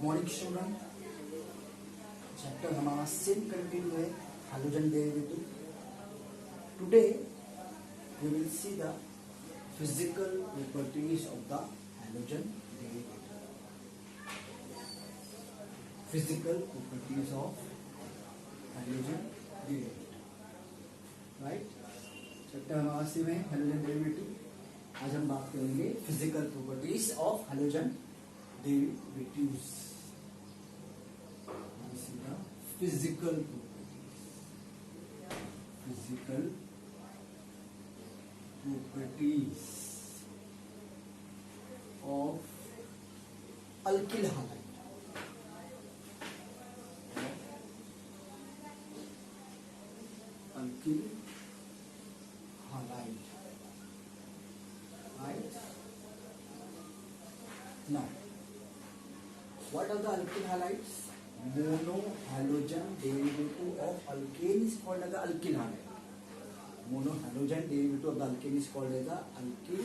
Morning student, chapter हमारा same continue है hydrogen derivative. Today we will see the physical properties of the halogen derivative. Physical properties of halogen derivative. Right? Chapter हमारा same है hydrogen derivative. आज हम बात करेंगे physical properties of hydrogen derivatives. Physical properties of alkyl halide. Alkyl halide. Right? Now, what are the alkyl halides? Monohalogen derivative of alkane is called as the alkyl halide. Monohalogen derivative of the alkane is called as the alkyl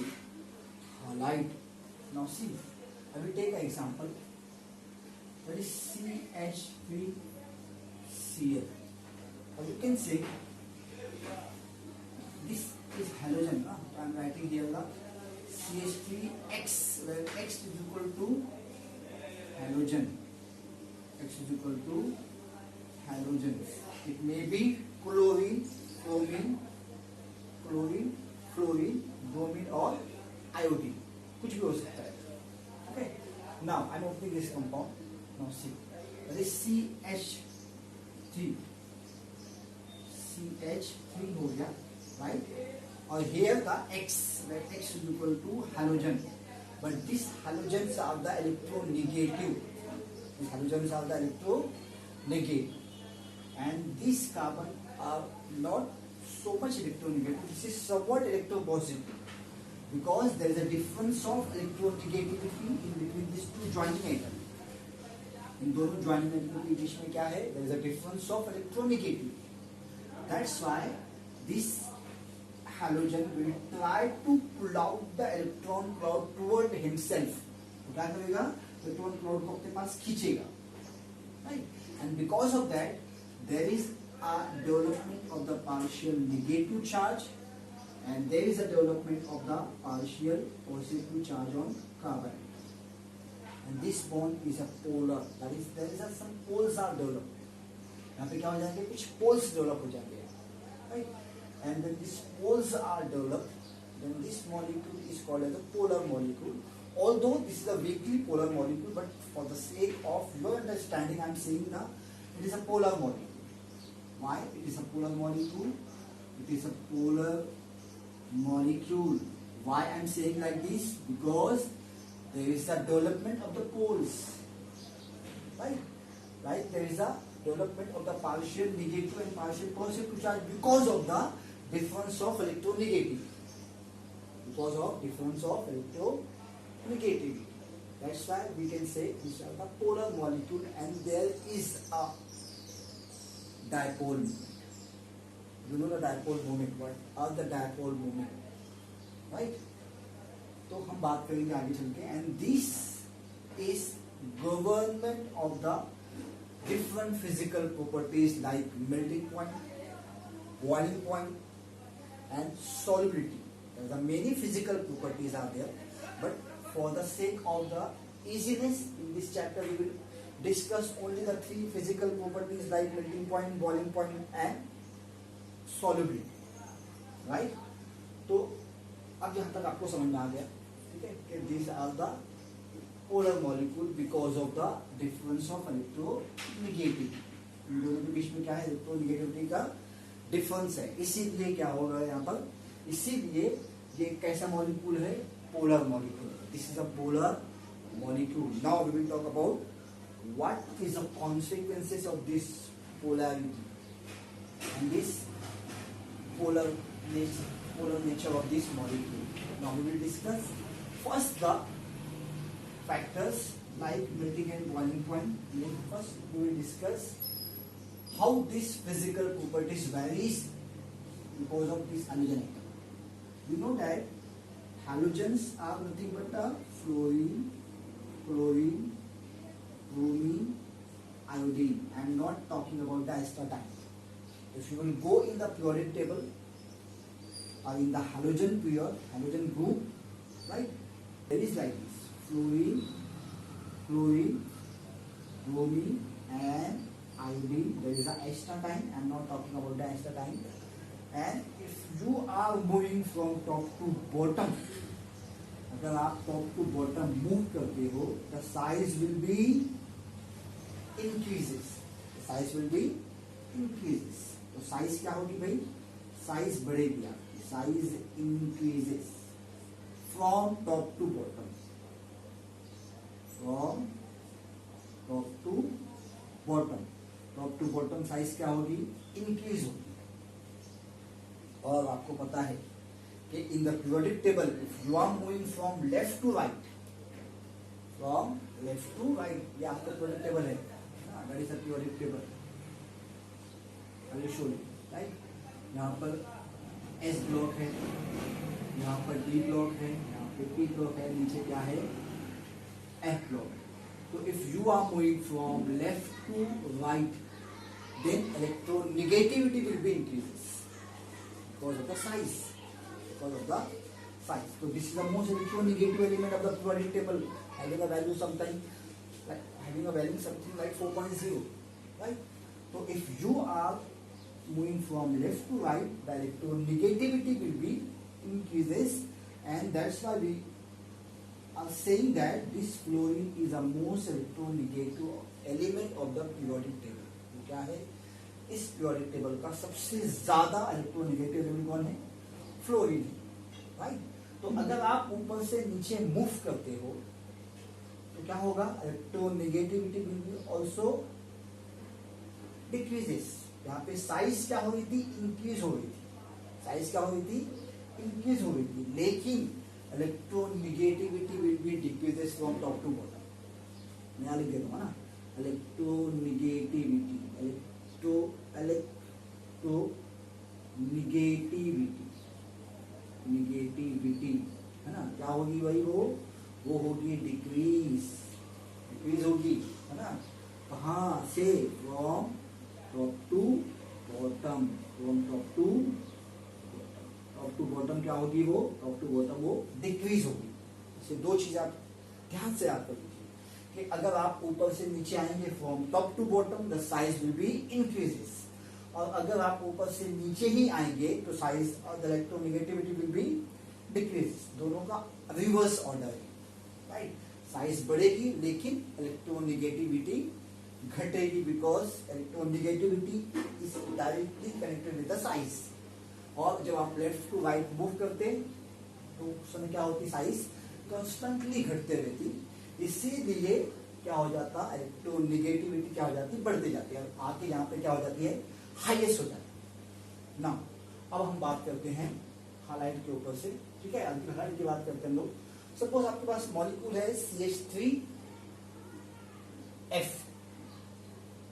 halide. Now see, I will take an example. That is CH3Cl. Or you can say this is halogen. I am writing here the CH3X, where X is equal to halogen. X is equal to halogen. It may be chlorine, fluorine, bromine or iodine. कुछ भी हो सकता है. Okay. Now I am opening this compound. Now see, that is CH3 हो गया, right? और here का X, where X is equal to halogen. But these halogens are the electronegative. These halogens are the electronegative, and these carbon are not so much electronegative. This is somewhat electropositive because there is a difference of electronegativity in between these two joining atoms. इन दोनों joining atoms के बीच में क्या है? There is a difference of electronegativity. That's why this halogen will try to pull out the electron cloud toward himself. तो क्या करेगा? Electron cloud को अपने पास खींचेगा, right? And because of that, there is a development of the partial negative charge, and there is a development of the partial positive charge on carbon. And this bond is a polar. That is, there is some poles are developed. यहाँ पे क्या हो जाएंगे? कुछ poles develop हो जाएंगे, right? And when these poles are developed, then this molecule is called as a polar molecule. Although this is a weakly polar molecule, but for the sake of your understanding, I am saying that it is a polar molecule. Why? It is a polar molecule. It is a polar molecule. Why I am saying like this? Because there is a development of the poles, right? Right? There is a development of the partial negative and partial positive charge because of the difference of electronegativity. Because of difference of electronegativity. That's why we can say these are the polar molecule, and there is a dipole moment. You know the dipole moment. What are the dipole moment? Right? तो हम बात करेंगे आगे चल के. And this is government of the different physical properties like melting point, boiling point, and solubility. There are many physical properties are there, but for the sake of the easiness in this chapter we will discuss only the three physical properties like melting point, boiling point, and solubility. Right? तो अब यहाँ तक आपको समझ में आ गया, ठीक है, कि these are the polar molecule because of the difference of electronegativity. इन दोनों के बीच में क्या है? इलेक्ट्रोनेगेटिविटी का डिफरेंस है. इसीलिए क्या होगा यहाँ पर? इसीलिए ये कैसा मॉलिक्यूल है? Polar molecule. This is a polar molecule. Now we will talk about what is the consequences of this polarity and this polar nature of this molecule. Now we will discuss first the factors like melting and boiling point. First we will discuss how this physical properties varies because of this halogen atom. We know that halogens are nothing but a fluorine, chlorine, bromine, iodine. I am not talking about the astatine. If you will go in the periodic table or in the halogen period, halogen group, right? There is like this: fluorine, chlorine, bromine, and iodine. There is a astatine. I am not talking about the astatine. And if you are moving from top to bottom, अगर आप top to bottom move करते हो, the size will be increases. The size will be increases. तो size क्या होगी भाई? Size बढ़ेगी आपकी. Size increases from top to bottom. From top to bottom. Top to bottom size क्या होगी? Increase होगी. और आपको पता है कि in the periodic table if you are moving from left to right, from left to right, ये आपका पीरियोडिक टेबल है, that is a periodic table. I will show you, right? यहाँ पर एस ब्लॉक है, यहाँ पर डी ब्लॉक है, यहाँ पे पी ब्लॉक है, नीचे क्या है? F block. तो if you are moving from left to right, then electronegativity will be increases because of the size. Because of the size. So this is the most electronegative element of the periodic table, having a value sometime like having a value something like 4.0, right? So if you are moving from left to right, the electronegativity will be increases, and that's why we are saying that this fluorine is the most electronegative element of the periodic table. तो क्या है? इस periodic table का सबसे ज्यादा electronegative element कौन है? Fluorine है, राइट? तो अगर आप ऊपर से नीचे मूव करते हो तो क्या होगा? Electronegativity will be also decreases. यहाँ पे साइज क्या हो रही थी? इंक्रीज हो रही थी. साइज क्या हो रही थी? इंक्रीज हो रही थी. लेकिन electronegativity will be decreases from top to bottom. मैं लिख देता हूँ ना, इलेक्ट्रोनेगेटिविटी, निगेटिविटी है ना, क्या होगी भाई? वो होगी डिक्रीज होगी, है ना. कहाँ से? From top to bottom. From top to bottom क्या होगी? वो टॉप टू बॉटम वो डिक्रीज होगी. इससे दो चीज आप ध्यान से याद कर लीजिए कि अगर आप ऊपर से नीचे आएंगे from top to bottom, the size will be increases. और अगर आप ऊपर से नीचे ही आएंगे तो साइज और the electronegativity will be decrease. दोनों का रिवर्स ऑर्डर है, राइट? साइज बढ़ेगी लेकिन इलेक्ट्रोनेगेटिविटी घटेगी, because electronegativity is directly connected with the size. और जब आप लेफ्ट टू राइट मूव करते तो उस समय क्या होती? साइज कॉन्स्टेंटली घटते रहती. इसीलिए क्या हो जाता? इलेक्ट्रोनेगेटिविटी क्या हो जाती? बढ़ती जाती है. आके यहाँ पे क्या हो जाती है? हाईएस्ट हो जाती है ना. अब हम बात करते हैं हालाइट के ऊपर से, ठीक है? हालाइट की बात करते हैं हम लोग. सपोज आपके पास मॉलिक्यूल है CH3F,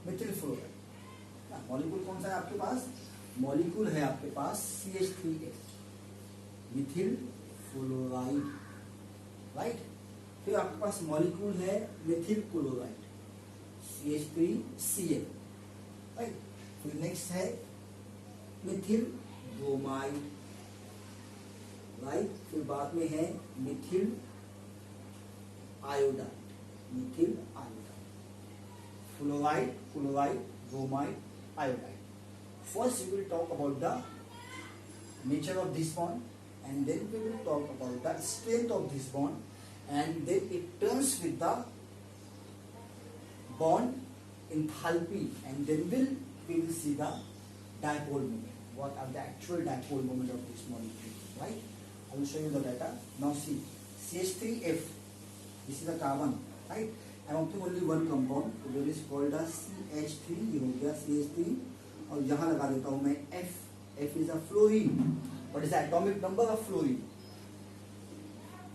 मिथिल फ्लोराइड. मॉलिक्यूल कौन सा है आपके पास? मॉलिक्यूल है आपके पास CH3F, मिथिल फ्लोराइड, राइट? फिर आपके पास मॉलिक्यूल है मिथिल क्लोराइड, CH3Cl, राइट? फिर नेक्स्ट है मिथिल ब्रोमाइड, राइट? फिर बाद में है Mithil iodide, Mithil iodide, fluoride, chloride, bromide, iodide. First we will talk about the nature of this bond, and then we will talk about the strength of this bond, and then it turns with the bond enthalpy, and then we will see the dipole moment. What are the actual dipole moment of this molecule, right? I will show you the data. Now see, CH3F, this is a carbon, right? I am opting only one compound, so there is called as CH3, ये हो गया CH3, और यहाँ लगा देता हूँ मैं F. F is a fluorine. What is the atomic number of fluorine?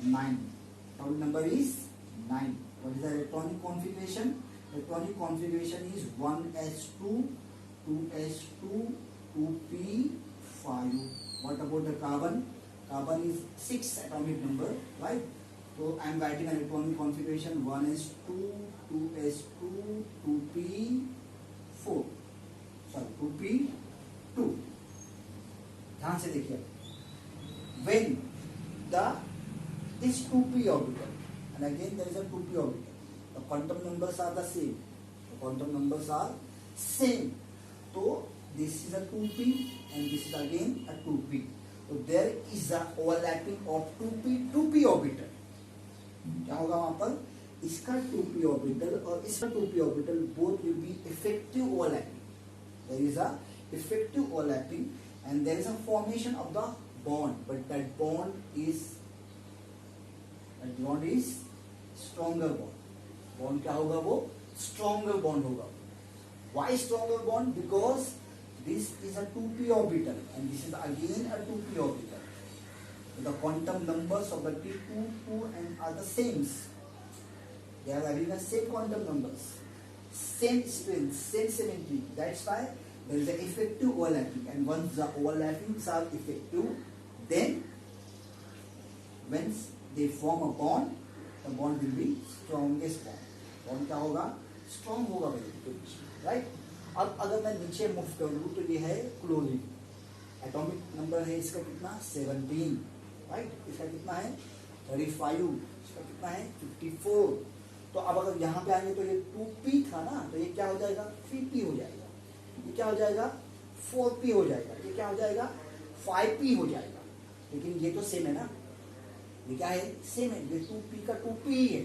9. Atomic number is 9. What is the electronic configuration? Electronic configuration is 1s2, 2s2, 2p5. What about the carbon? Carbon is 6 atomic number, right? तो I am writing electronic configuration 1s2 2s2 2p4 sorry 2p2। ध्यान से देखिए, when this 2p orbital and again there is a 2p orbital, the quantum numbers are the same, the quantum numbers are same, so this is a 2p and this is again a 2p, so there is a overlapping of 2p orbital। क्या होगा वहां पर, इसका 2p orbital और इसका 2p orbital both will be effective overlapping, there is a effective overlapping and there is a formation of the bond, but that bond is stronger bond। bond क्या होगा, वो stronger bond होगा। why stronger bond? Because this is a 2p orbital and this is again a 2p orbital, so the quantum numbers of the T2, 2 and are the same, they are having the same quantum numbers, same strength, same symmetry, that's why there is an effective overlapping, and once the overlappings are effective, then once they form a bond, the bond will be strongest bond। bond क्या होगा, strong होगा भाई, right. अब अगर मैं नीचे move करूँ तो ये है क्लोरीन, एटॉमिक नंबर है इसका कितना, 17, राइट। इसका कितना है 35, इसका कितना है 54। तो अब अगर यहाँ पे आएंगे तो ये 2p था ना, तो ये क्या हो जाएगा 3p हो जाएगा, ये क्या हो जाएगा 4p हो जाएगा, ये क्या हो जाएगा 5p हो जाएगा। लेकिन ये तो सेम है ना, ये क्या है सेम है, ये 2p का 2p ही है।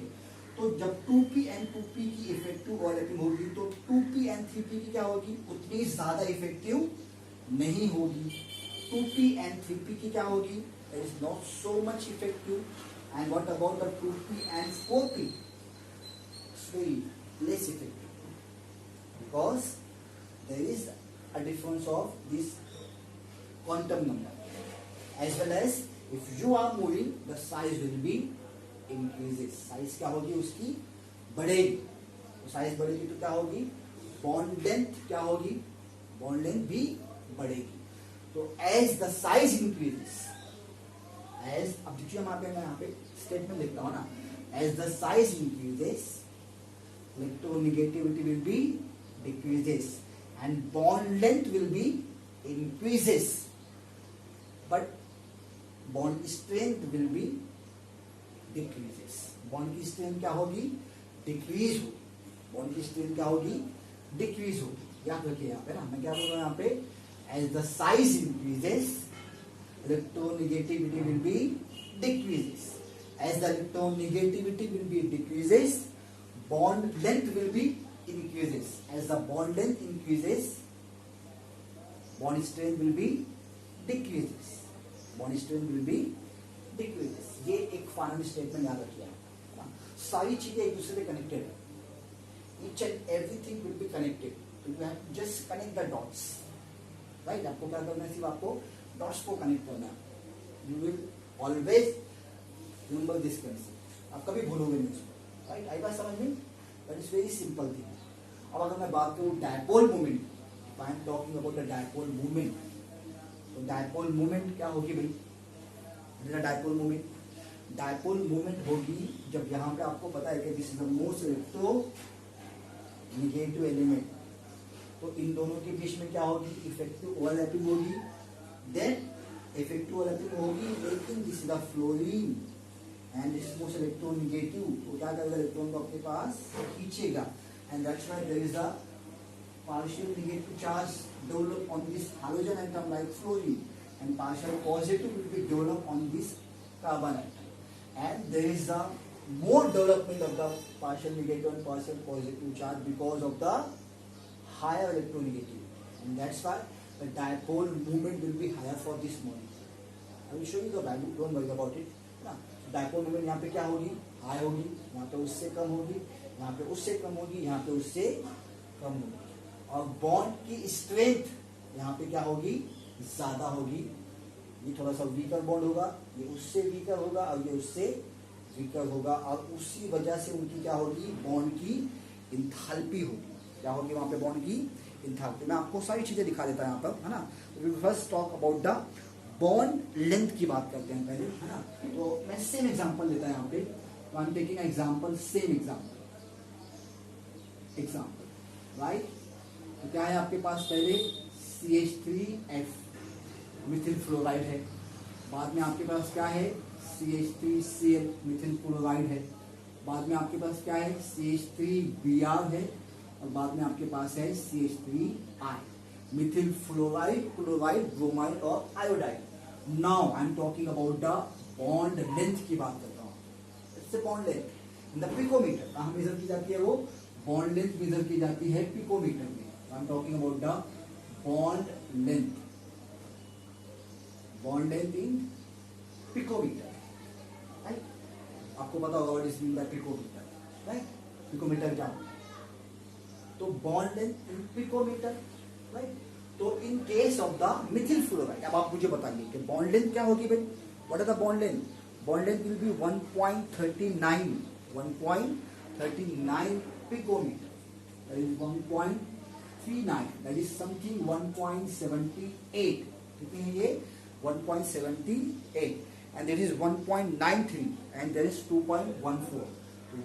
तो जब 2p एंड 2p की इफेक्टिव ओवरलैपिंग होगी तो 2p एंड 3p की क्या होगी, उतनी ज्यादा इफेक्टिव नहीं होगी। 2p एंड 3p की क्या होगी, it is not so much effective. And what about the 2p and 4p, it's very less effective because there is a difference of this quantum number, as well as if you are moving the size will be increases। size क्या होगी उसकी, बढ़ेगी। तो size बढ़ेगी तो क्या होगी, bond length क्या होगी, bond length भी बढ़ेगी। तो as the size increases, as अब देखिए मैं यहाँ पे स्टेटमेंट लिखता हूँ ना, as the size increases electronegativity will be decreases and bond length will be increases, but bond strength will be decreases। bond की strength क्या होगी, decrease होगी, bond की strength क्या होगी, decrease होगी। याद रखिए यहाँ पे ना, मैं क्या बोल रहा हूँ यहाँ पे, as the size increases electronegativity will be decreases, as the electronegativity will be decreases bond length will be increases, as the bond length increases bond strength will be decreases, bond strength will be decreases। ये एक final statement याद रखिए, सारी चीजें एक दूसरे से connected है, each and everything will be connected, so you have to just connect the dots, right। आपको क्या करना है, सिर्फ आपको डॉट्स को कनेक्ट करना है। you will always remember this concept, आप कभी भूलोगे नहीं इसको, राइट। आई बात समझ में, that is very simple thing. अब अगर मैं बात करूँ dipole movement, I am talking about the dipole movement, तो डायपोल मूवमेंट क्या होगी भाई, डायपोल मूवमेंट होगी जब यहाँ पे आपको पता है कि this is the most electronegative element, तो इन दोनों के बीच में क्या होगी, इफेक्टिव ओवरलैपिंग होगी। देन इफेक्टिव ओवरलैपिंग होगी, लेकिन this is the fluorine and this is most electronegative, तो क्या करेगा, इलेक्ट्रॉन को अपने पास खींचेगा, and that's why there is a partial negative charge develop on this halogen atom like fluorine, and partial positive will be developed on this carbon atom, and there is a more development of the partial negative and partial positive charge because of the higher electronegativity, and that's why the dipole moment will be higher for this molecule। I will show you the value, don't worry about it ना। dipole moment यहाँ पे क्या होगी, high होगी, यहाँ पे उससे कम होगी, यहाँ पे उससे कम होगी, यहाँ पे उससे कम होगी, और बॉन्ड की स्ट्रेंथ यहाँ पे क्या होगी, ज्यादा होगी। ये थोड़ा सा वीकर बॉन्ड होगा, ये उससे वीकर होगा और ये उससे वीकर होगा, और उसी वजह से उनकी क्या होगी, बॉन्ड की इंथैल्पी होगी। क्या होगी वहां पे, बॉन्ड की इंथैल्पी। मैं आपको सारी चीजें दिखा देता हूं यहाँ पर, है ना। We first talk about the bond length की बात करते हैं पहले, है ना। तो मैं सेम एग्जांपल लेता हूं यहाँ पे, तो I am taking example, same example right. तो क्या है आपके पास, पहले CH3F मिथिल फ्लोराइड है, बाद में आपके पास क्या है CH3Cl मिथिल क्लोराइड है, बाद में आपके पास क्या है CH3Br है, और बाद में आपके पास है CH3I methyl fluoride, chloride, bromide और iodide. Now I am talking about the bond length की बात करता हूँ। इससे bond length in the picometre कहाँ मेजर की जाती है, वो बॉन्ड लेंथ मेजर की जाती है पिकोमीटर में। I am talking about the bond length, bond length in picometre, right. आपको पता होगा what is mean by picometre, right. Picometre क्या होता है, तो bond length in picometre, right. तो in case of the methyl fluoride, अब आप मुझे बताइए कि बॉन्ड लेंथ क्या होगी भाई, what are the bond length. Bond length will be 1.39 picometre, that is 1.39, that is something 1.78, कितनी है ये 1.78, and there is 1.93 and there is 2.14,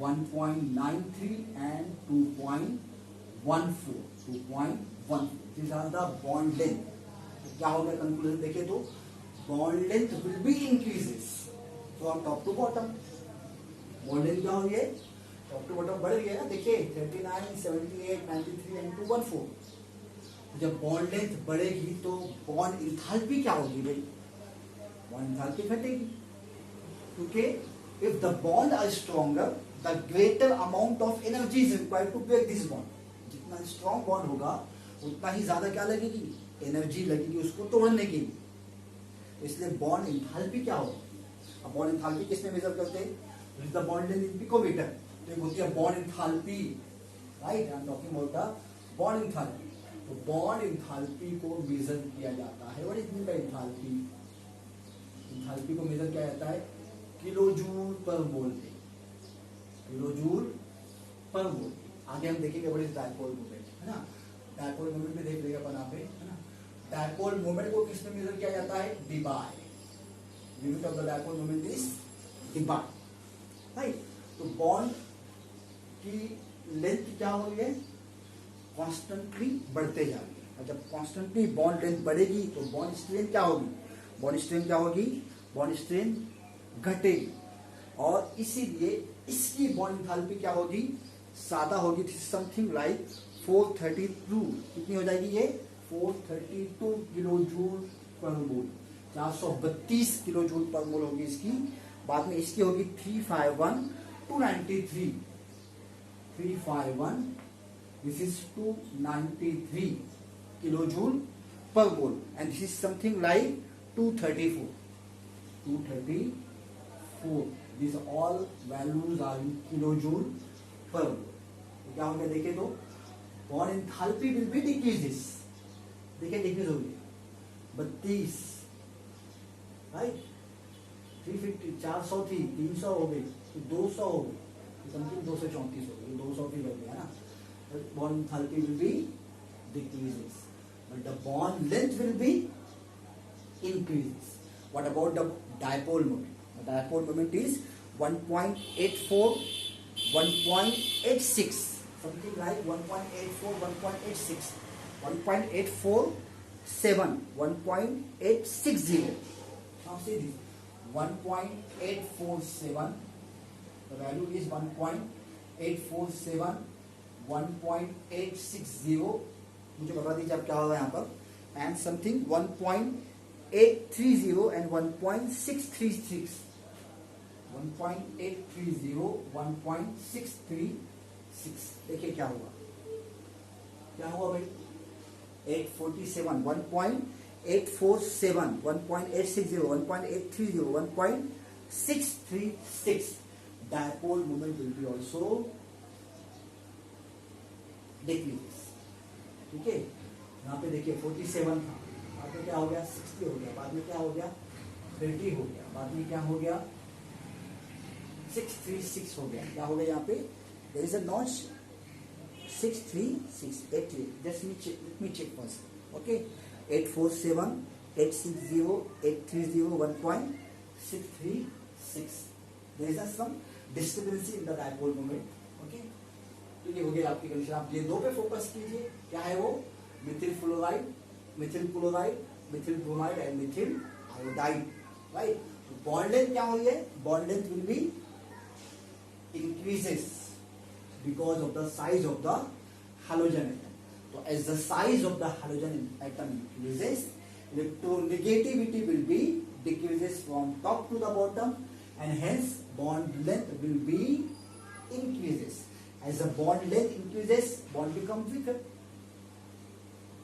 1.93 and 2.14, these are the bond length। क्या हो गया कंक्लूजन देखे तो, bond length will be increases from top to bottom. Bond length क्या हो गया, टॉप टू बॉटम बढ़ गया ना, देखिए 39, 78, 93 एंड 214। जब बॉन्ड लेंथ बढ़ेगी तो बॉन्ड इंथैल्पी क्या होगी भाई, बॉन्ड इंथैल्पी घटेगी, क्योंकि if the bond are stronger the greater amount of energy is required to break this bond. जितना स्ट्रॉन्ग बॉन्ड होगा उतना ही ज्यादा क्या लगेगी, एनर्जी लगेगी उसको तोड़ने के लिए। इसलिए बॉन्ड इंथैल्पी क्या होगी, अब बॉन्ड इंथैल्पी किस में मेजर करते हैं, the bond length in picometre, तो होती है bond enthalpy, right. I am talking about the bond enthalpy. तो बॉन्ड इंथैल्पी को मेजर किया जाता है, what is mean by enthalpy, enthalpy को मेजर किया जाता है किलोजूल पर मोल पे, किलोजूल पर मोल। आगे हम देखेंगे व्हाट इज डायपोल मोमेंट, है ना। डायपोल मोमेंट में देख लेगा अपन यहाँ पे, है ना। डायपोल मोमेंट को किस में मेजर किया जाता है, D by, unit of the dipole moment is D by, right. तो बॉन्ड की लेंथ क्या हो रही है, कॉन्स्टेंटली बढ़ते जा रही है, और जब कॉन्स्टेंटली बॉन्ड लेंथ बढ़ेगी तो बॉन्ड स्ट्रेंथ क्या होगी, बॉन्ड स्ट्रेंथ क्या होगी, बॉन्ड स्ट्रेंथ घटेगी, और इसीलिए इसकी बॉन्ड इंथैल्पी क्या होगी, ज्यादा होगी, समथिंग लाइक 432, कितनी हो जाएगी ये 432 किलो जूल पर मोल, 432 किलो जूल पर मोल होगी इसकी। बाद में इसकी होगी 351 this is 293 kilo joule per mole, and this is something like 234। These all values are in kilojoule per mole। तो क्या हो गया देखे तो, bond enthalpy will be decreases, देखिए डिक्रीज हो गई 32, राइट, 350, 400 थी 300 हो गई, 200 हो गई, समथिंग 234 हो गई, 200 भी हो गया ना। Bond enthalpy will be decreases but the bond length will be increases। What about the dipole moment? The dipole moment is 1.84, 1.86, something like 1.84, 1.86, 1.847, 1.860। Now see this, 1.847, the value is 1.847, 1.860, मुझे बता दीजिए आप क्या होगा यहाँ पर, एंड समथिंग 1.830 एंड 1.636, 1.830, 1.636, देखिए क्या हुआ, क्या हुआ भाई, 847, 1.847, 1.860, 1.830, 1.636, dipole moment will be also decrease, ठीक है। यहाँ पे देखिए 47 था, बाद में क्या हो गया 60 हो गया, बाद में क्या हो गया 30 हो गया, बाद में क्या हो गया 636 हो गया, क्या हो गया यहाँ पे, there is a notch 636, 88, just let me check first, okay, 847, 860, 830, 1.636. There is some discrepancy in the dipole moment. Okay, तो ये हो गया आपकी कंडीशन. आप ये दो पे फोकस कीजिए. क्या है वो? Mithil fluoride, Mithil chloride, Mithil bromide and Mithil iodide. Right. Bond length क्या हुई है? Bond length will B increases because of the size of the halogen atom. So as the size of the halogen atom increases, electronegativity will be decreases from top to the bottom, and hence bond length will be increases. As the bond length increases, bond becomes weaker.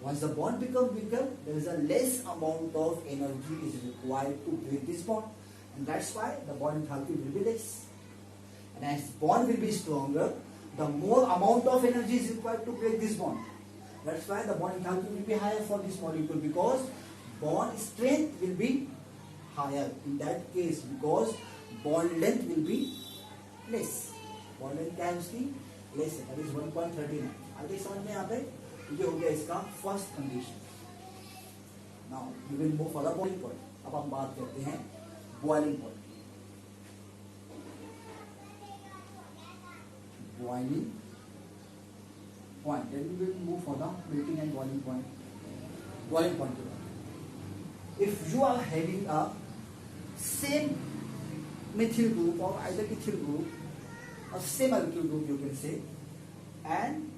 Once the bond becomes weaker, there is a less amount of energy is required to break this bond, and that's why the bond enthalpy will be less. And as bond will be stronger, the more amount of energy is required to break this bond. That's why the bond enthalpy will be higher for this molecule, because bond strength will be higher in that case, because bond length will be less. Bond length क्या है उसकी? Less है. That is 1.39. आगे समझ में यहाँ पे ये हो गया इसका first condition. Now we will move for the boiling point. अब हम बात करते हैं boiling point. Boiling point. Then we will move for the melting and boiling point. Boiling point. If you are having a same methyl group or either ethyl group, or same alkyl group you can say, and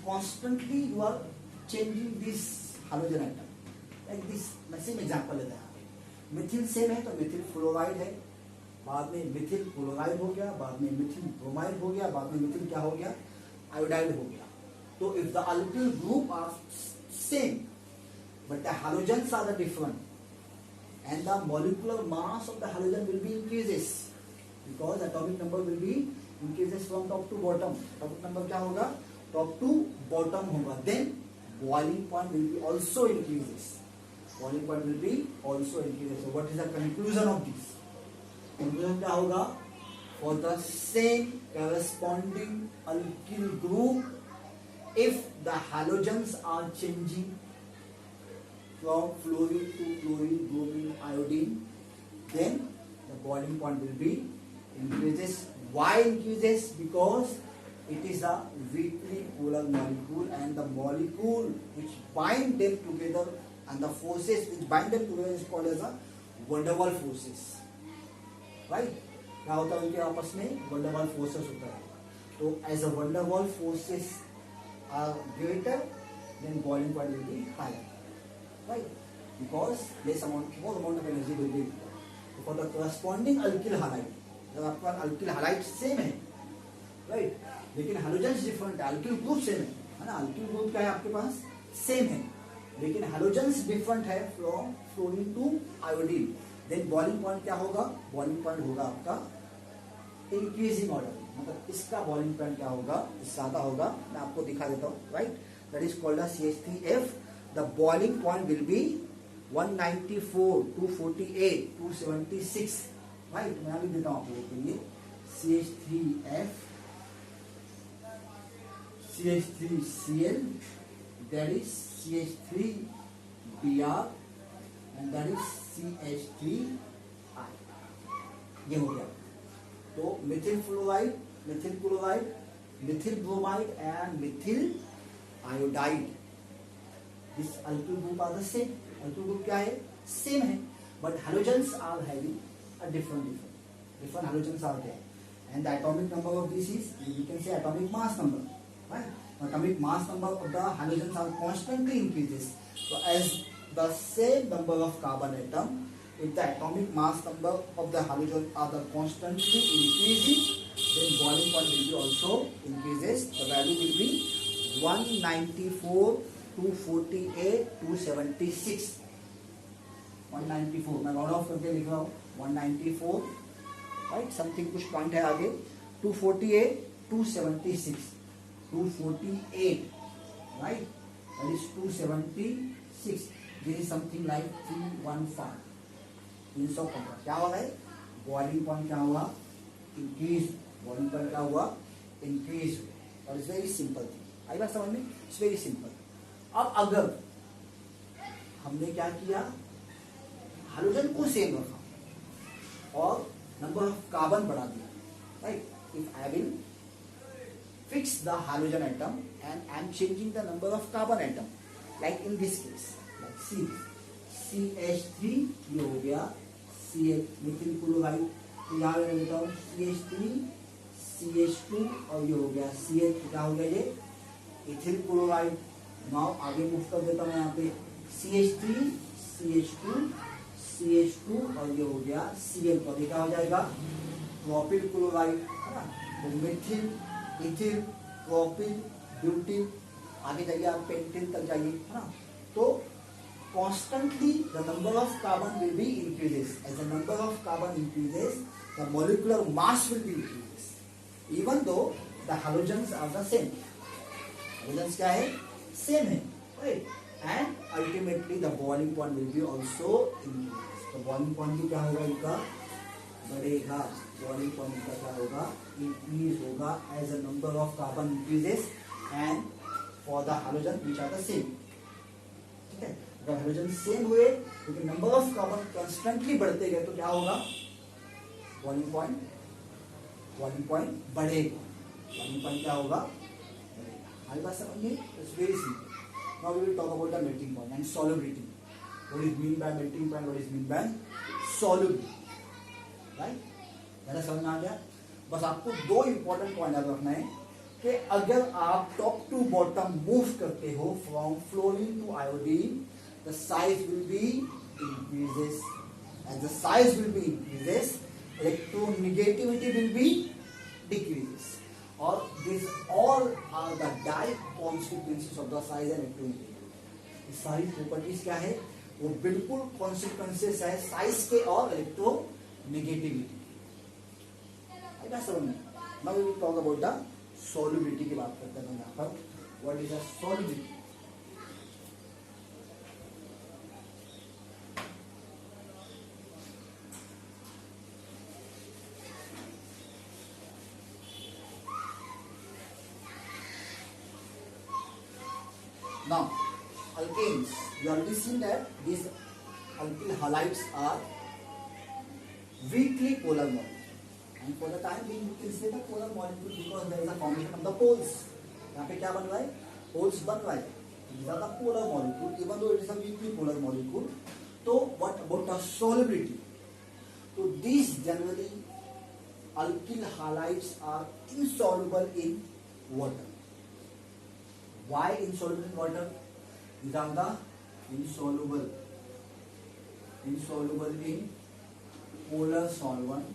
constantly you are changing this halogen atom. Like this, same example लेते हैं. Mithil same है तो Mithil fluoride है, बाद में Mithil chloride हो गया, बाद में मिथिल ब्रोमाइड हो गया, बाद में मिथिल क्या हो गया? आयोडाइड हो गया. तो if the alkyl group are same but the halogens are the different, and the molecular mass of the halogen will be increases, because atomic number will be increases from top to bottom. Atomic number क्या होगा? Top to bottom होगा. Then boiling point will be also increases. Boiling point will be also increases. So what is the conclusion of this? Conclusion क्या होगा? For the same corresponding alkyl group, if the halogens are changing from fluorine to chlorine, bromine, iodine, then the boiling point will be increases. Why increases? Because it is a weakly polar molecule, and the molecule which bind them together and the forces which bind them together is called as a van der Waals forces. Right? क्या होता है उनके आपस में? van der Waals forces होता है. तो as a van der Waals forces are greater, then boiling point will be higher. Right? Because more amount of energy will be required. So for the corresponding alkyl halide, जब आपका alkyl halide same है, right? लेकिन halogens different है, alkyl group same है ना? alkyl group क्या है आपके पास? Same है, लेकिन halogens different है from fluorine to iodine. Then boiling point क्या होगा? Boiling point होगा आपका increasing order. मतलब इसका boiling point क्या होगा? ज्यादा होगा. मैं आपको दिखा देता हूँ. Right? That is called as CH3F. The boiling point will be 194, 248, 276. Right? मैं अभी देता हूँ आपको के लिए. CH3F, CH3Cl, that is CH3Br, and that is CH3I. ये हो गया. तो Mithil fluoride, Mithil chloride, Mithil bromide and Mithil iodide, this alkyl group are the same. Alkyl group क्या है? Same है, but halogens are having a different halogens are there, and the atomic number of this is, you can say, atomic mass number. Right? Atomic mass number of the halogens are constantly increases. So as the same number of carbon atom, if the atomic mass number of the halogen are the constantly increasing, then boiling point will be also increases. The value will be 194, 248, 276. 194 मैं round of करके लिख रहा हूँ. 194, right? Something कुछ point है आगे. 248, 276, 248, right? That is 276. This is something like 315. 315 क्या हुआ है? बॉइलिंग पॉइंट क्या हुआ? इंक्रीज. बॉइलिंग पॉइंट क्या हुआ? इंक्रीज. और इट्स वेरी सिंपल थिंग. आई बात समझ में? It's very simple. अब अगर हमने क्या किया, हाइड्रोजन को सेम रखा और नंबर ऑफ कार्बन बढ़ा दिया, right. If I will fix the halogen atom and I am changing the number of carbon atom, like in this case, like CH3 ये हो गया CH मिथिल क्लोराइड, तो यहाँ मैं लेता हूँ CH3 CH2 और ये हो गया CH, क्या हो गया ये इथिल क्लोराइड. नाउ आगे मूव कर देता हूँ यहाँ पे CH3 CH2 CH2 और ये हो गया Cl, तो क्या हो जाएगा प्रोपिल क्लोराइड, है ना. तो मिथिल इथिल प्रोपिल ब्यूटिल, आगे जाइए आप पेंटिल तक जाइए, है ना. तो constantly the number of carbon will be increases. As the number of carbon increases, the molecular mass will be increases, even though the halogens are the same. Halogens क्या है, same है, right. And ultimately the boiling point will be also increases. तो boiling point भी क्या होगा, इनका बढ़ेगा. Boiling point का क्या होगा, इंक्रीज होगा as a number of carbon increases and for the hydrogen which are the same. ठीक है, अगर हाइड्रोजन सेम हुए लेकिन नंबर ऑफ कार्बन कांस्टेंटली बढ़ते गए तो क्या होगा, बॉइलिंग पॉइंट बढ़ेगा. बॉइलिंग पॉइंट क्या होगा, हमारी बात समझिए. It's very simple. Now we will talk about the melting point and solubility. What is mean by melting point, what is mean by solubility, right. मेरा समझ में आ गया. बस आपको दो इंपॉर्टेंट पॉइंट याद रखना है कि अगर आप टॉप टू बॉटम मूव करते हो from fluorine to iodine, the size will be increases. As the size will be increases, electronegativity will be decreases. और this all are the direct consequences of the size and electronegativity. सारी properties क्या है, वो बिल्कुल consequences है size के और electronegativity. समझ में. Now we will talk about the solubility की बात करते हैं यहाँ पर. What is the solubility. Now alkanes, you already seen that these alkyl halides are weakly polar molecules. And for the time being, we can say the polar molecule because there is a formation of the poles. यहाँ पे क्या बन रहा है, poles बन रहा है. These are the polar molecule, even though it is a weakly polar molecule. So what about the solubility? So these generally alkyl halides are insoluble in water. Why insoluble in water? These are the insoluble in polar solvent.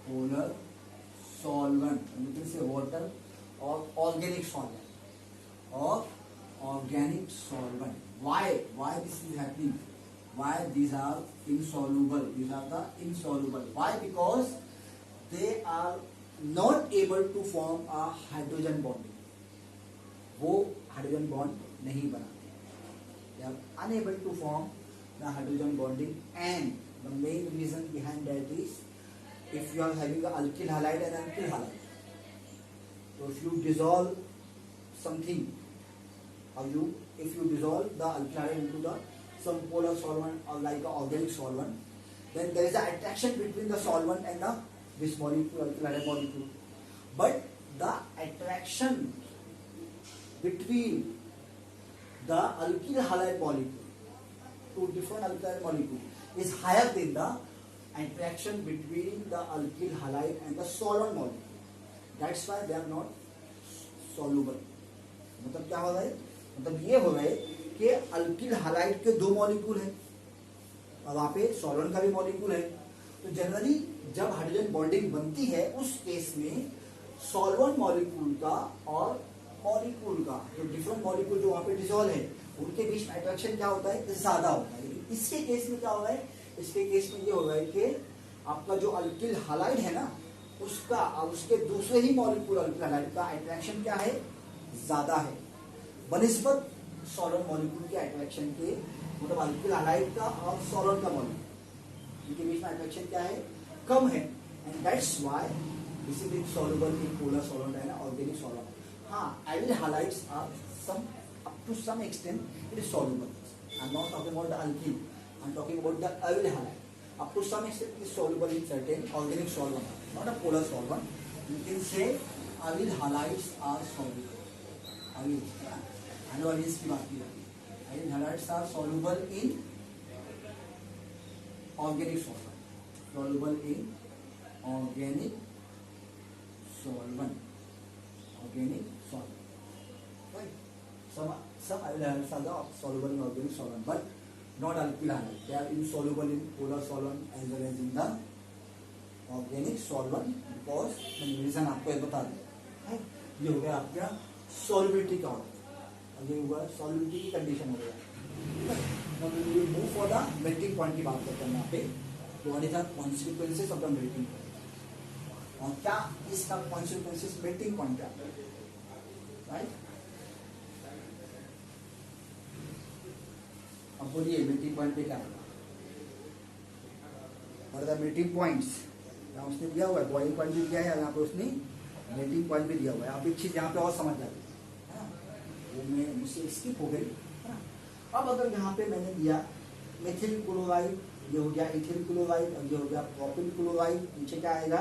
Polar solvent, you can say water or organic solvent. Why this is happening? Why these are insoluble? These are the insoluble. Why? Because they are not able to form a hydrogen bonding. वो hydrogen bond नहीं बनाते. They are unable to form the hydrogen bonding, and the main reason behind that is if you are having the alkyl halide and alkyl halide, so if you dissolve something, or if you dissolve the alkyl halide into the some polar solvent or like an organic solvent, then there is an attraction between the solvent and this molecule, alkyl halide molecule. But the attraction between the alkyl halide molecule to different alkyl halide molecule is higher than the attraction between the alkyl halide and the solvent molecule. That's why they are not soluble. मतलब क्या हो रहा है, मतलब ये हो रहा है कि alkyl halide के दो मॉलिक्यूल हैं और वहाँ पे solvent का भी मॉलिक्यूल है. तो जनरली जब हाइड्रोजन बॉन्डिंग बनती है उस केस में solvent मॉलिक्यूल का और मॉलिक्यूल का जो डिफरेंट मॉलिक्यूल जो वहाँ पे डिसॉल्व है उनके बीच में अट्रैक्शन क्या होता है, ज्यादा होता है. लेकिन इसके केस में क्या हो रहा है, इसके केस में ये हो रहा है कि आपका जो अल्किल हालाइड है ना उसका और उसके दूसरे ही मॉलिक्यूल अल्किल हालाइड का अट्रैक्शन क्या है, ज्यादा है बनिस्बत सॉल्वेंट मॉलिक्यूल के अट्रैक्शन के. मतलब अल्किल हालाइड का और सॉल्वेंट का मॉलिक्यूल इनके बीच में अट्रैक्शन क्या है, कम है. And that's why this is insoluble in polar solvent and organic solvent. हाँ, alkyl halides are some up to some extent it is soluble. I'm not talking about the alkene. I'm talking about the allyl halide. Up to some extent, it is soluble in certain organic solvent, not a polar solvent. You can say allyl halides are soluble. Allyl, allyls की बात की जाती है. Allyl halides are soluble in organic solvent. Soluble in organic solvent. Organic solvent. Right? Some allyl halides are soluble in organic solvent, but not alkyl halide. They are insoluble in polar solvent as well as in the organic solvent because मैंने reason आपको ये बता दिया. ये हो गया आपका solubility का और ये हुआ solubility की कंडीशन हो गया. Now we will move for the melting point की बात करते हैं यहाँ पे. What is the consequences of the melting point? और क्या इसका consequences melting point क्या है? Right? अब बोलिए मेल्टिंग पॉइंट पे क्या होगा? और द मेल्टिंग पॉइंट्स यहाँ उसने दिया हुआ है, बॉइलिंग पॉइंट भी दिया है, यहाँ पे उसने मेल्टिंग पॉइंट भी दिया हुआ है. आप एक चीज यहाँ पे और समझ जाते हैं, वो मैं मुझसे स्किप हो गई. अब अगर यहाँ पे मैंने दिया मेथिल क्लोराइड, ये हो गया इथिल क्लोराइड, और ये हो गया प्रोपिल क्लोराइड, नीचे क्या आएगा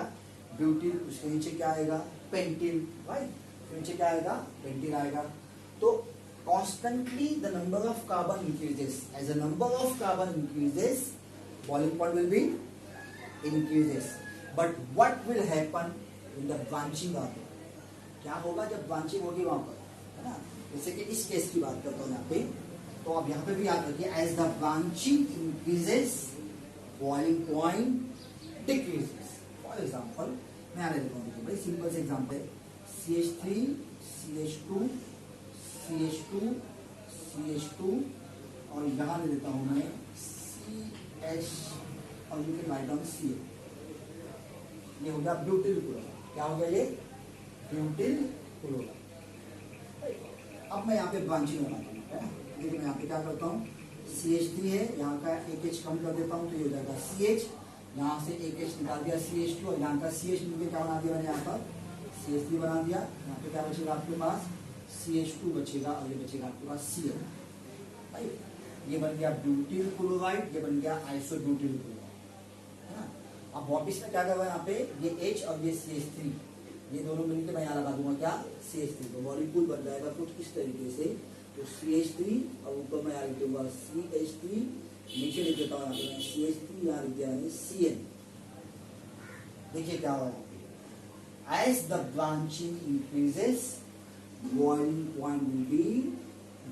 ब्यूटिल, उसके नीचे क्या आएगा पेंटिल, राइट, नीचे क्या आएगा पेंटिल आएगा. तो constantly the number of carbon increases. As the number of carbon increases, boiling point will be increases. But what will happen in the branching of it? क्या होगा जब ब्रांचिंग होगी वहां पर, है ना? जैसे कि इस केस की बात करता हूँ यहाँ पे, तो अब यहाँ पे भी याद रखिए as the branching increases, boiling point decreases. For example, मैं आने देता हूँ, बड़ी सिंपल से एग्जाम्पल है. CH3 CH2 CH2 CH2 और यहाँ ले लेता हूँ मैं CH और you can write down Ca. ये हो गया ब्यूटिल क्लोराइड. क्या हो गया ये ब्यूटिल क्लोराइड. अब मैं यहाँ पे ब्रांचिंग बनाता हूँ, है ना? देखिए मैं यहाँ पे क्या करता हूँ, CH3 है, यहाँ का एक H कम कर देता हूँ तो ये हो जाएगा CH. यहाँ से एक H निकाल दिया CH2 और यहाँ का CH मिलकर क्या बना दिया मैंने यहाँ पर CH3 बना दिया. यहाँ पे क्या बचेगा आपके पास CH2 बचेगा और ये बचेगा आपके पास Cl. ये बन गया ब्यूटिल क्लोराइड, ये बन गया आइसोब्यूटिल क्लोराइड, है ना? अब वापिस में क्या कर यहाँ पे ये H और ये CH3, ये दोनों मिलकर मैं यहाँ लगा दूंगा क्या CH3, तो मॉलिक्यूल बन जाएगा कुछ इस तरीके से. तो CH3 और ऊपर मैं यहाँ लिख दूंगा CH3, नीचे लिख देता हूँ यहाँ पे CH3, यहाँ लिख दिया मैंने Cl. देखिए क्या हुआ as the branching increases, boiling point will be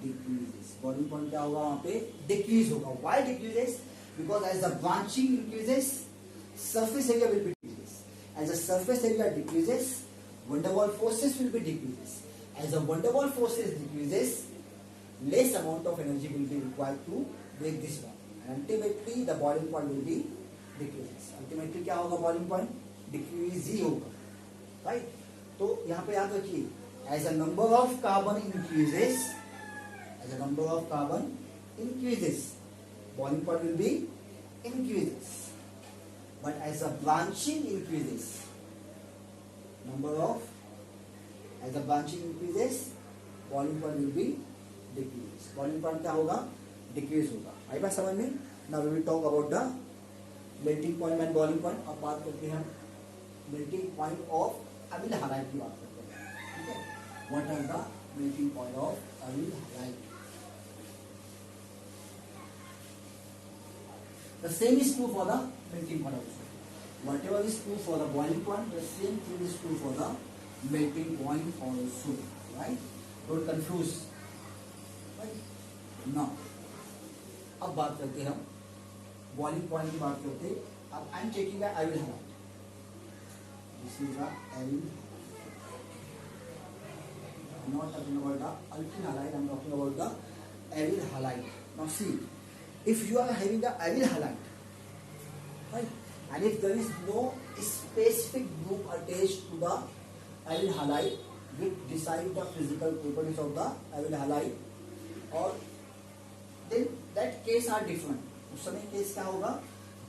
decreases. Boiling point क्या होगा वहाँ पे decrease होगा. Why decreases? Because as the branching increases, surface area will be decreases. As the surface area decreases, van der Waals forces will be decreases. As the van der Waals forces decreases, less amount of energy will be required to break this bond. And ultimately the boiling point will be decreases. Ultimately क्या होगा boiling point decrease ही होगा, right? तो यहाँ पे याद रखिए as the number of carbon increases, as the number of carbon increases, boiling point will be increases. But as the branching increases, as the branching increases, boiling point will be decreases. Boiling point क्या होगा decrease होगा. आई बात समझ में? Now we will talk about the melting point and boiling point. अब बात करते हैं melting point of allyl halide की बात करते हैं. ठीक है? What are the melting point of allyl halide? The same is true for the melting point also. Whatever is true for the boiling point, the same thing is true for the melting point also. Right? Don't confuse. Right? Now, अब बात करते हैं हम boiling point की बात करते हैं. अब I am checking the allyl halide. This is the allyl. I am not talking about the alkyl halide. I am talking about the allyl halide. Now see, if you are having the allyl halide, right, and if there is no specific group attached to the allyl halide which decide the physical properties of the allyl halide, or then that case are different. उस समय case क्या होगा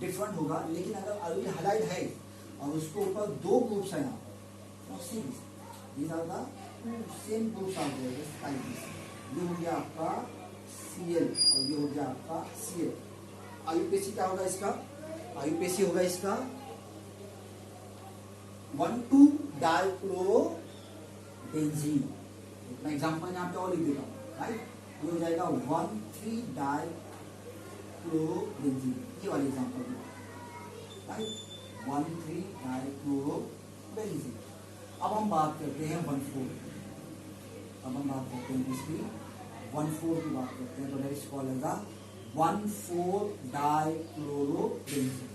different होगा. लेकिन अगर allyl halide है और उसके ऊपर दो ग्रुप्स हैं यहाँ पर, now see these are the two same groups are there, just like this. ये हो गया आपका Cl और ये हो गया आपका Cl। IUPAC क्या होगा इसका? IUPAC होगा इसका 1,2-डाइक्लोरोबेंजीन। इतना एग्जाम्पल यहाँ पे और लिख देता हूँ, राइट। ये हो जाएगा 1,3-डाइक्लोरोबेंजीन, ये वाली एग्जाम्पल, राइट। 1,3-डाइक्लोरोबेंजीन। अब हम बात करते हैं 1,4। अब हम बात करते हैं इसकी 1,4 की बात करते हैं, तो दैट इज कॉल्ड एज 1,4-डाइक्लोरोबेंजीन।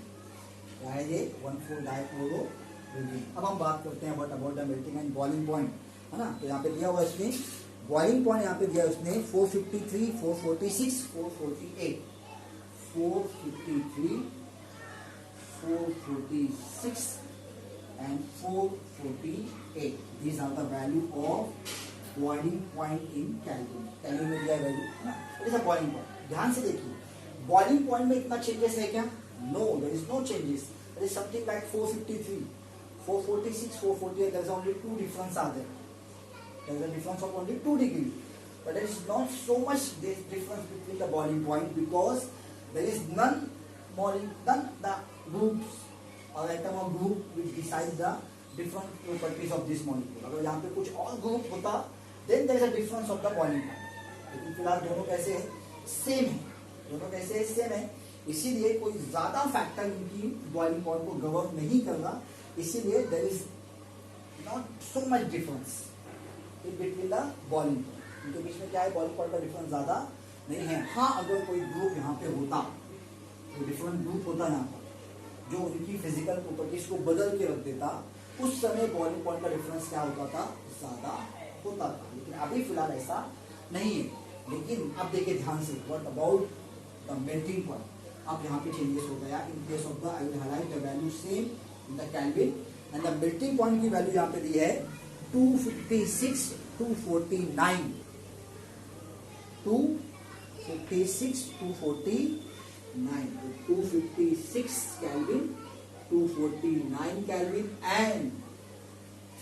क्या है ये? 1,4-डाइक्लोरोबेंजीन। अब हम बात करते हैं about the melting and boiling point, है ना। तो यहाँ पे दिया हुआ इसमें बॉइलिंग पॉइंट, यहाँ पे दिया उसने 453, 446, 448, 453, 446 and 448. These are the value of boiling point in Kelvin. Kelvin में दिया वैल्यू, है ना। It is a boiling point. ध्यान से देखिए, बॉइलिंग पॉइंट में इतना चेंजेस है क्या? No, there is no changes. There is something like 453, 446, 448. There is only two difference are there. There is a difference of only 2 degrees. But there is not so much difference between the boiling point because there is none the groups or atom or group which decide the different properties of this molecule. अगर यहाँ पे कुछ और group होता then there is a difference of the boiling point. लेकिन फिलहाल दोनों कैसे है? सेम है। दोनों कैसे है? सेम है। इसीलिए कोई ज्यादा फैक्टर इनकी बॉइलिंग पॉइंट को गवर्न नहीं कर रहा, इसीलिए there is not so much difference in between the boiling point. इनके बीच में क्या है? बॉइलिंग पॉइंट का डिफरेंस ज्यादा नहीं है। हाँ, अगर कोई ग्रुप यहाँ पे होता, कोई डिफरेंट ग्रुप होता यहाँ पर जो उनकी फिजिकल प्रॉपर्टीज को बदल के रख देता, उस समय बॉइलिंग पॉइंट का डिफरेंस क्या होता था? ज्यादा होता था। लेकिन अभी फिलहाल ऐसा नहीं है। लेकिन अब देखिए ध्यान से, what about the melting point? अब यहाँ पे चेंजेस हो गया। इन case of the I will highlight the value same in the kelvin and the melting point की वैल्यू यहाँ पे दी है 256, 249, 256, 249, 256 Kelvin, 249 Kelvin and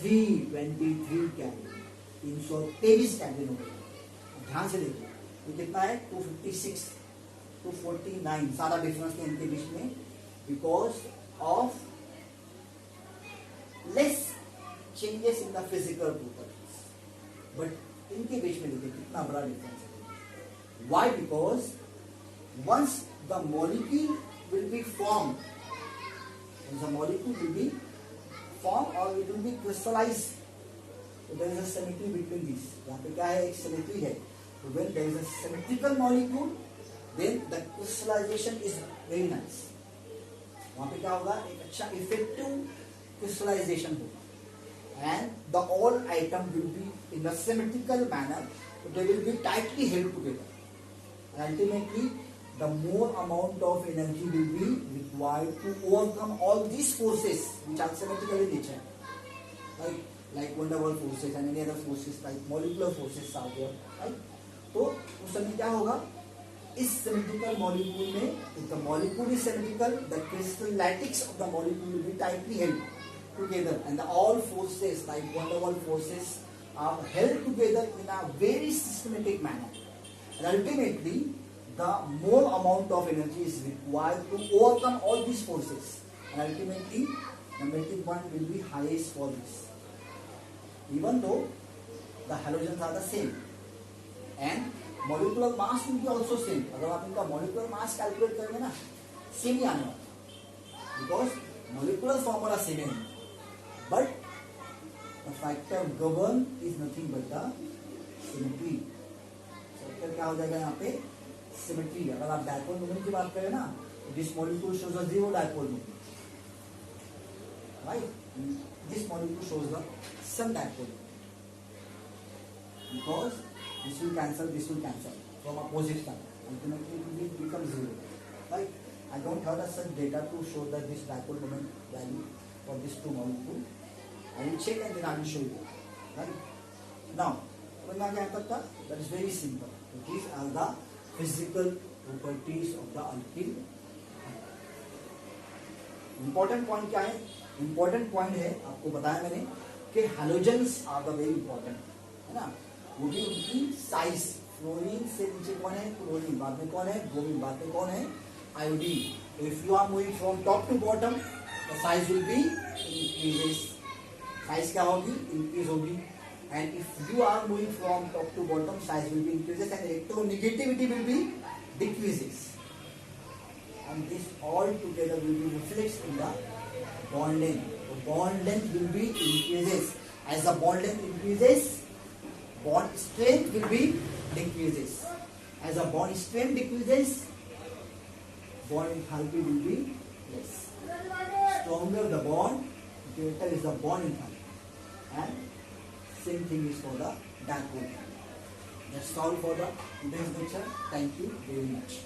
323 Kelvin, 323 Kelvin हो गया। ध्यान से देखिए, ये कितना है? 256, 249, सारा डिफरेंस है इनके बीच में because of less changes in the physical properties. But इनके बीच में देखिए कितना बड़ा डिफरेंस है। Why? Because once the molecule will be formed, or it will be crystallized, so there is a symmetry between these. यहाँ पे क्या है? एक symmetry है। So when there is a symmetrical molecule, then the crystallization is very nice. वहाँ पे क्या होगा? एक अच्छा effective crystallization होगा, and the all atom will be in a symmetrical manner. So they will be tightly held together. Ultimately, the more amount of energy will be required to overcome all these forces which are symmetrical in nature, like van der Waals forces and any other forces like molecular forces are there, right? तो उस समय क्या होगा? इस symmetrical molecule में, if the molecule is symmetrical, the crystallitics of the molecule will be tightly held together, and all forces like van der Waals forces are held together in a very systematic manner. And ultimately, the more amount of energy is required to overcome all these forces. And ultimately, the melting point will be highest for this. Even though the halogens are the same. And molecular mass will be also same. अगर आप इनका molecular mass calculate करेंगे ना, same ही आने वाला. Because molecular formula same है. But the factor govern is nothing but the symmetry. क्या हो जाएगा यहाँ पे? सिमेट्री। अगर आप डायपोल मोमेंट की बात करें ना, this molecule shows the zero dipole moment, right? This molecule shows the some dipole because this will cancel from opposite side, ultimately it will become zero, right? I don't have such data to show that this dipole moment value for this two molecule. I will check and then I will show you, right? Now क्या तक था? That is very simple. These are the physical properties of the alkyl. Important point क्या है? Important point है, आपको बताया मैंने कि halogens are the very important, है ना? वो भी उनकी साइज, फ्लोरीन से नीचे कौन है? क्लोरीन, बाद में कौन है? ब्रोमीन, बाद में कौन है? Iodine. If you are moving from top to bottom, the size will be increases, size क्या होगी? इंक्रीज होगी। And if you are moving from top to bottom, size will be increases and electronegativity will be decreases, and this all together will be reflects in the bond length. The bond length will be increases. As the bond length increases, bond strength will be decreases. As the bond strength decreases, bond enthalpy will be less. Stronger the bond, greater is the bond enthalpy. And same thing is for the dipole. That's all for the today's lecture. Thank you very much.